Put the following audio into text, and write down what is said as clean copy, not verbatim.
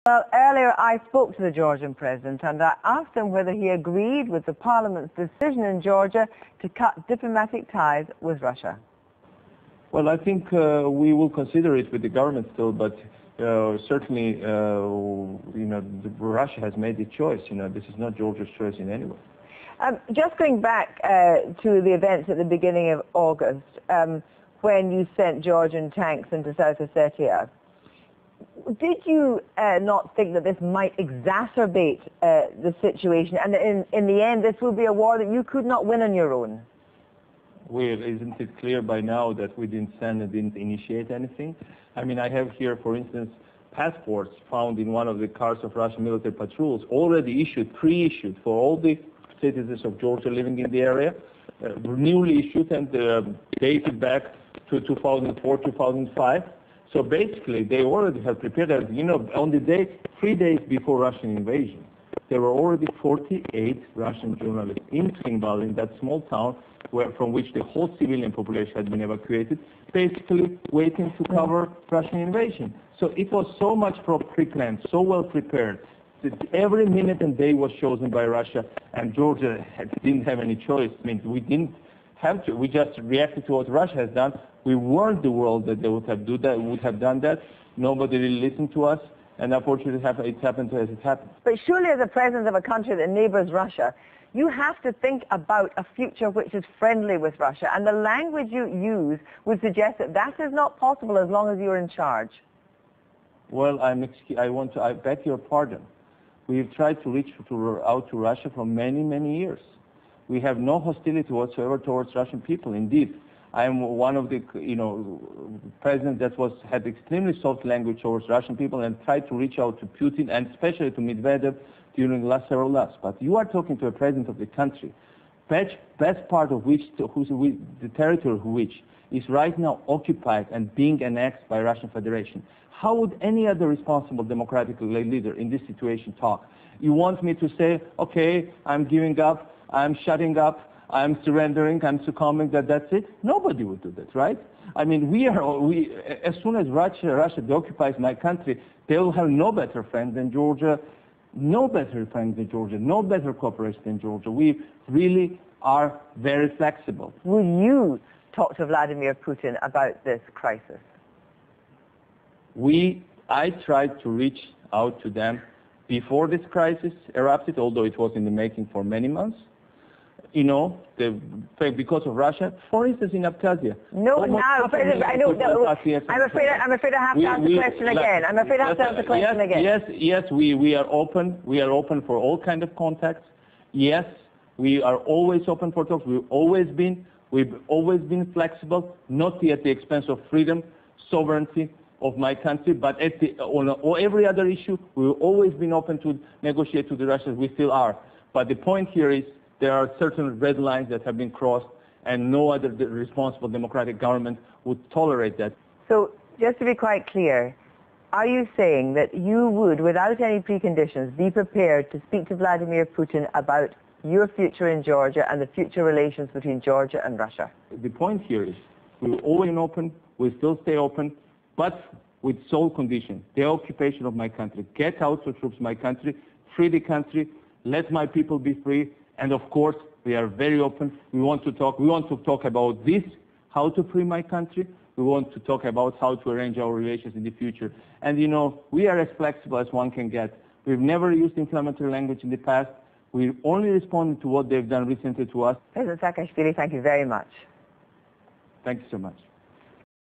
Well, earlier I spoke to the Georgian president and I asked him whether he agreed with the parliament's decision in Georgia to cut diplomatic ties with Russia. Well, I think we will consider it with the government still, but certainly, Russia has made its choice. This is not Georgia's choice in any way. Just going back to the events at the beginning of August, when you sent Georgian tanks into South Ossetia, did you not think that this might exacerbate the situation, and in the end this will be a war that you could not win on your own? Well, isn't it clear by now that we didn't send and didn't initiate anything? I mean, I have here, for instance, passports found in one of the cars of Russian military patrols, already issued, pre-issued for all the citizens of Georgia living in the area, newly issued and dated back to 2004, 2005. So basically, they already have prepared, on the day, 3 days before Russian invasion, there were already 48 Russian journalists in Kirsty, in that small town from which the whole civilian population had been evacuated, basically waiting to cover Russian invasion. So it was so much pre-planned, so well prepared, that every minute and day was chosen by Russia, and Georgia didn't have any choice. I mean, we didn't have to. We just reacted to what Russia has done. We warned the world that they would have done that. Nobody really listened to us, and unfortunately it happened as it happened. But surely as a president of a country that neighbours Russia, you have to think about a future which is friendly with Russia, and the language you use would suggest that that is not possible as long as you're in charge. Well, I beg your pardon. We've tried to reach out to Russia for many, many years. We have no hostility whatsoever towards Russian people. Indeed, I am one of the presidents that had extremely soft language towards Russian people and tried to reach out to Putin and especially to Medvedev during the last several months. But you are talking to a president of the country, best part of which, the territory of which is right now occupied and being annexed by Russian Federation. How would any other responsible democratic leader in this situation talk? You want me to say, okay, I'm giving up, I'm shutting up, I'm surrendering, I'm succumbing, that's it? Nobody would do that, right? I mean, as soon as Russia occupies my country, they will have no better friend than Georgia, no better friends than Georgia, no better cooperation than Georgia. We really are very flexible. Will you talk to Vladimir Putin about this crisis? I tried to reach out to them before this crisis erupted, although it was in the making for many months. Because of Russia, for instance, in Abkhazia. No, now, I'm afraid I have to ask the question again. I'm afraid I have to ask the question again. Yes, we are open. We are open for all kinds of contacts. Yes, we are always open for talks. We've always been flexible, not at the expense of freedom, sovereignty of my country, but on every other issue, we've always been open to negotiate with the Russians. We still are. But the point here is there are certain red lines that have been crossed, and no other responsible democratic government would tolerate that. So, just to be quite clear, are you saying that you would, without any preconditions, be prepared to speak to Vladimir Putin about your future in Georgia and the future relations between Georgia and Russia? The point here is we've always been open, we still stay open, but with sole condition, the occupation of my country. Get out the troops of my country, free the country, let my people be free, and of course, we are very open. We want to talk about this, how to free my country. We want to talk about how to arrange our relations in the future. And we are as flexible as one can get. We've never used inflammatory language in the past. We only responded to what they've done recently to us. President Saakashvili, thank you very much. Thank you so much.